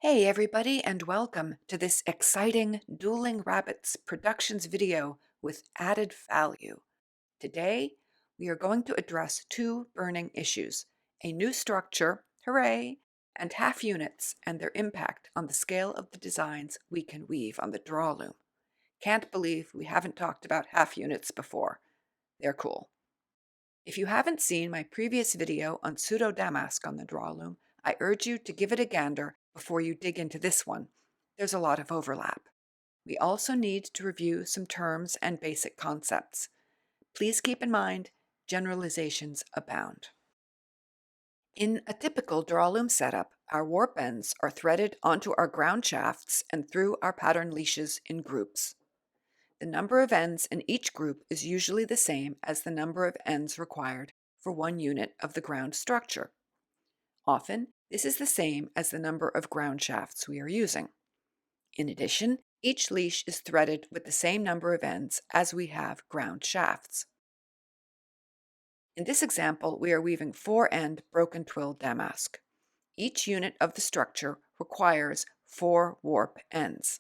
Hey everybody, and welcome to this exciting Dueling Rabbits Productions video with added value. Today, we are going to address two burning issues: a new structure, hooray, and half units and their impact on the scale of the designs we can weave on the Drawloom. Can't believe we haven't talked about half units before. They're cool. If you haven't seen my previous video on pseudo damask on the Drawloom, I urge you to give it a gander before you dig into this one. There's a lot of overlap. We also need to review some terms and basic concepts. Please keep in mind, generalizations abound. In a typical Drawloom setup, our warp ends are threaded onto our ground shafts and through our pattern leashes in groups. The number of ends in each group is usually the same as the number of ends required for one unit of the ground structure. Often, this is the same as the number of ground shafts we are using. In addition, each leash is threaded with the same number of ends as we have ground shafts. In this example, we are weaving 4-end broken twill damask. Each unit of the structure requires 4 warp ends.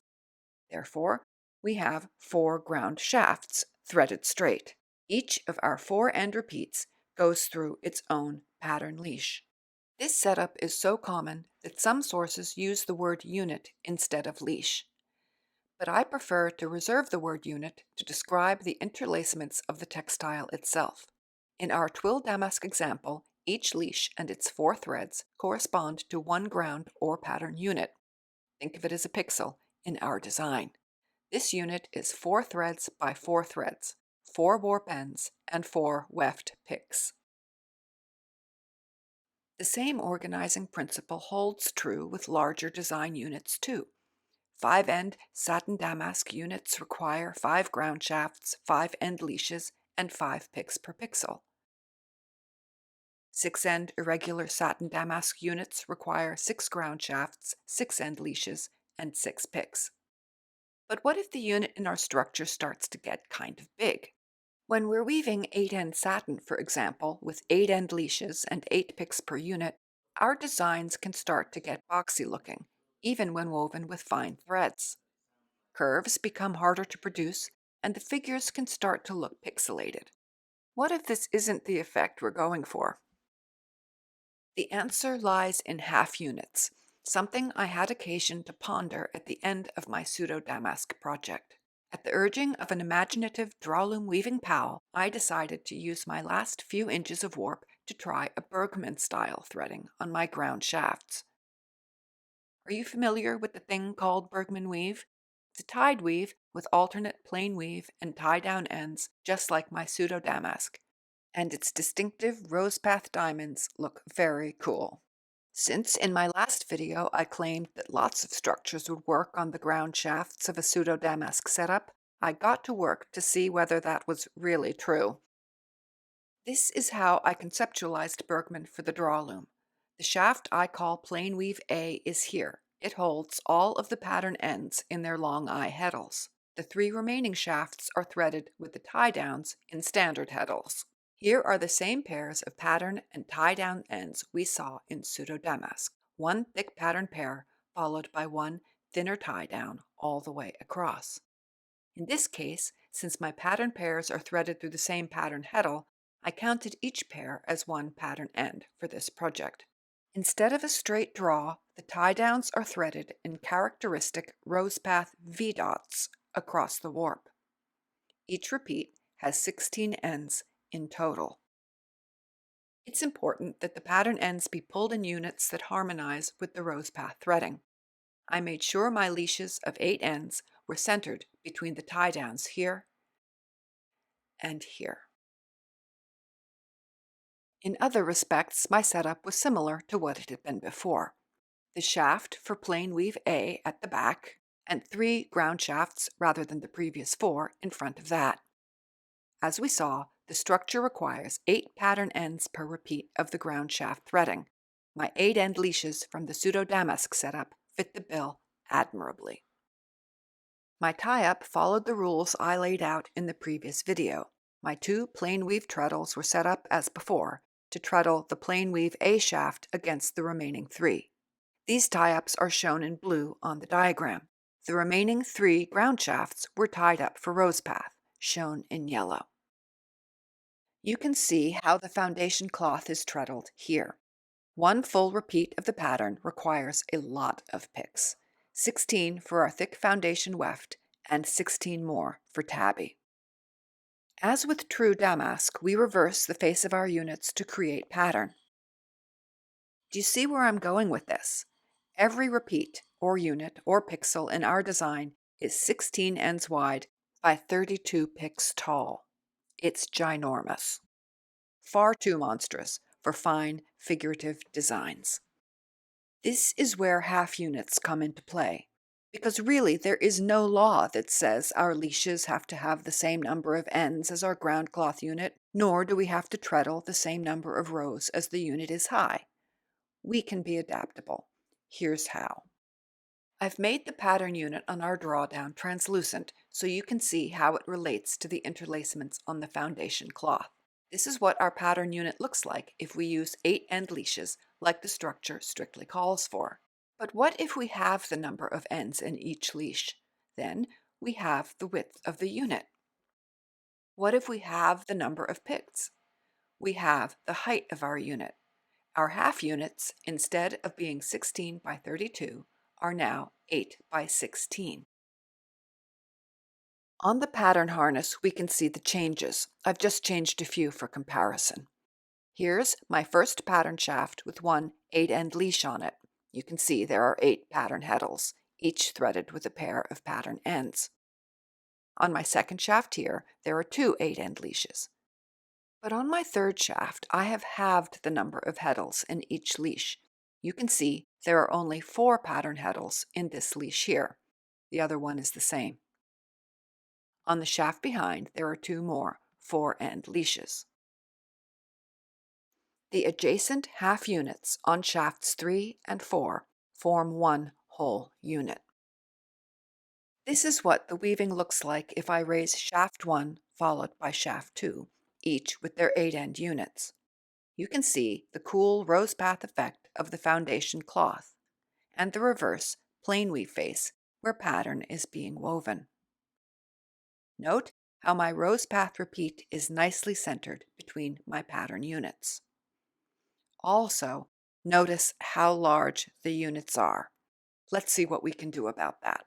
Therefore, we have 4 ground shafts threaded straight. Each of our 4 end repeats goes through its own pattern leash. This setup is so common that some sources use the word unit instead of leash. But I prefer to reserve the word unit to describe the interlacements of the textile itself. In our twill damask example, each leash and its 4 threads correspond to one ground or pattern unit. Think of it as a pixel in our design. This unit is 4 threads by 4 threads, 4 warp ends, and 4 weft picks. The same organizing principle holds true with larger design units too. 5-end satin damask units require 5 ground shafts, 5 end leashes, and 5 picks per pixel. 6-end irregular satin damask units require 6 ground shafts, 6 end leashes, and 6 picks. But what if the unit in our structure starts to get kind of big? When we're weaving 8-end satin, for example, with 8 end leashes and 8 picks per unit, our designs can start to get boxy looking, even when woven with fine threads. Curves become harder to produce, and the figures can start to look pixelated. What if this isn't the effect we're going for? The answer lies in half units, something I had occasion to ponder at the end of my pseudo-damask project. At the urging of an imaginative Drawloom weaving pal, I decided to use my last few inches of warp to try a Bergman-style threading on my ground shafts. Are you familiar with the thing called Bergman Weave? It's a tied weave with alternate plain weave and tie-down ends, just like my pseudo-damask, and its distinctive rose path diamonds look very cool. Since in my last video I claimed that lots of structures would work on the ground shafts of a pseudo-damask setup, I got to work to see whether that was really true. This is how I conceptualized Bergman for the Drawloom. The shaft I call plain weave A is here. It holds all of the pattern ends in their long eye heddles. The 3 remaining shafts are threaded with the tie-downs in standard heddles. Here are the same pairs of pattern and tie-down ends we saw in pseudo-damask. 1 thick pattern pair followed by 1 thinner tie-down all the way across. In this case, since my pattern pairs are threaded through the same pattern heddle, I counted each pair as 1 pattern end for this project. Instead of a straight draw, the tie-downs are threaded in characteristic rose path V-dots across the warp. Each repeat has 16 ends in total. It's important that the pattern ends be pulled in units that harmonize with the rose path threading. I made sure my leashes of 8 ends were centered between the tie-downs here and here. In other respects, my setup was similar to what it had been before. The shaft for plain weave A at the back, and 3 ground shafts rather than the previous 4 in front of that. As we saw, the structure requires 8 pattern ends per repeat of the ground shaft threading. My 8-end leashes from the pseudo-damask setup fit the bill admirably. My tie-up followed the rules I laid out in the previous video. My 2 plain weave treadles were set up as before to treadle the plain weave A shaft against the remaining 3. These tie-ups are shown in blue on the diagram. The remaining 3 ground shafts were tied up for rose path, shown in yellow. You can see how the foundation cloth is treadled here. 1 full repeat of the pattern requires a lot of picks, 16 for our thick foundation weft and 16 more for tabby. As with true damask, we reverse the face of our units to create pattern. Do you see where I'm going with this? Every repeat, or unit, or pixel in our design is 16 ends wide by 32 picks tall. It's ginormous. Far too monstrous for fine, figurative designs. This is where half units come into play, because really there is no law that says our leashes have to have the same number of ends as our ground cloth unit, nor do we have to treadle the same number of rows as the unit is high. We can be adaptable. Here's how. I've made the pattern unit on our drawdown translucent so you can see how it relates to the interlacements on the foundation cloth. This is what our pattern unit looks like if we use 8 end leashes like the structure strictly calls for. But what if we have the number of ends in each leash? Then we have the width of the unit. What if we have the number of picks? We have the height of our unit. Our half units, instead of being 16 by 32, are now 8 by 16. On the pattern harness, we can see the changes. I've just changed a few for comparison. Here's my first pattern shaft with one 8-end leash on it. You can see there are 8 pattern heddles, each threaded with a pair of pattern ends. On my second shaft here, there are 2 8-end leashes. But on my third shaft, I have halved the number of heddles in each leash. You can see there are only 4 pattern heddles in this leash here. The other one is the same. On the shaft behind, there are 2 more 4-end leashes. The adjacent half units on shafts 3 and 4 form one whole unit. This is what the weaving looks like if I raise shaft 1 followed by shaft 2, each with their 8-end units. You can see the cool rose path effect of the foundation cloth, and the reverse plain weave face where pattern is being woven. Note how my rose path repeat is nicely centered between my pattern units. Also, notice how large the units are. Let's see what we can do about that.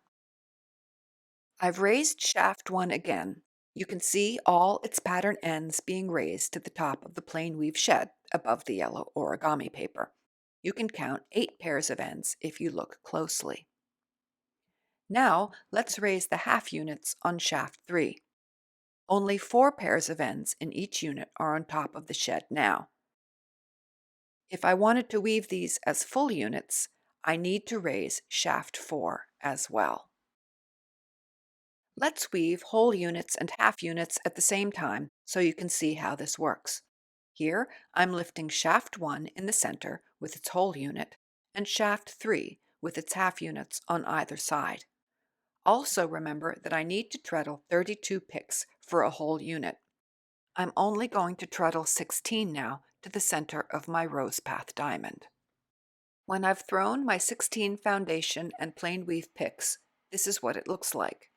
I've raised shaft 1 again. You can see all its pattern ends being raised to the top of the plain weave shed above the yellow origami paper. You can count 8 pairs of ends if you look closely. Now let's raise the half units on shaft 3. Only 4 pairs of ends in each unit are on top of the shed now. If I wanted to weave these as full units, I need to raise shaft 4 as well. Let's weave whole units and half units at the same time so you can see how this works. Here, I'm lifting shaft 1 in the center with its whole unit, and shaft 3 with its half units on either side. Also remember that I need to treadle 32 picks for a whole unit. I'm only going to treadle 16 now to the center of my rose path diamond. When I've thrown my 16 foundation and plain weave picks, this is what it looks like.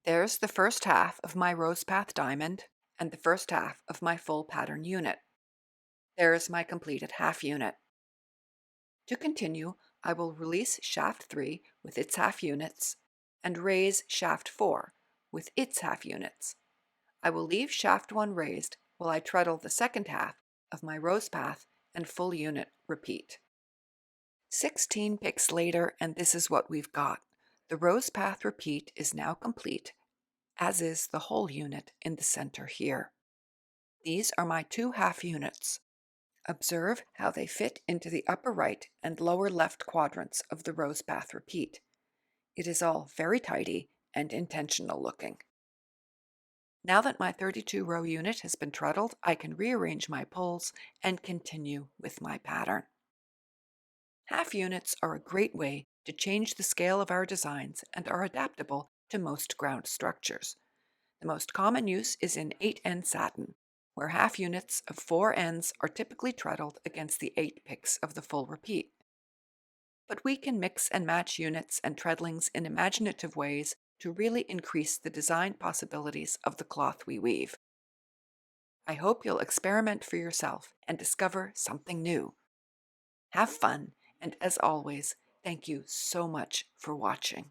There's the first half of my rose path diamond and the first half of my full pattern unit. There's my completed half unit. To continue, I will release shaft 3 with its half units and raise shaft 4 with its half units. I will leave shaft 1 raised while I treadle the second half of my rose path and full unit repeat. 16 picks later, and this is what we've got. The rose path repeat is now complete, as is the whole unit in the center here. These are my 2 half units. Observe how they fit into the upper right and lower left quadrants of the rose path repeat. It is all very tidy and intentional looking. Now that my 32-row unit has been treadled, I can rearrange my pulls and continue with my pattern. Half units are a great way to change the scale of our designs and are adaptable to most ground structures. The most common use is in 8-end satin, where half units of 4 ends are typically treadled against the 8 picks of the full repeat. But we can mix and match units and treadlings in imaginative ways to really increase the design possibilities of the cloth we weave. I hope you'll experiment for yourself and discover something new. Have fun, and as always, thank you so much for watching.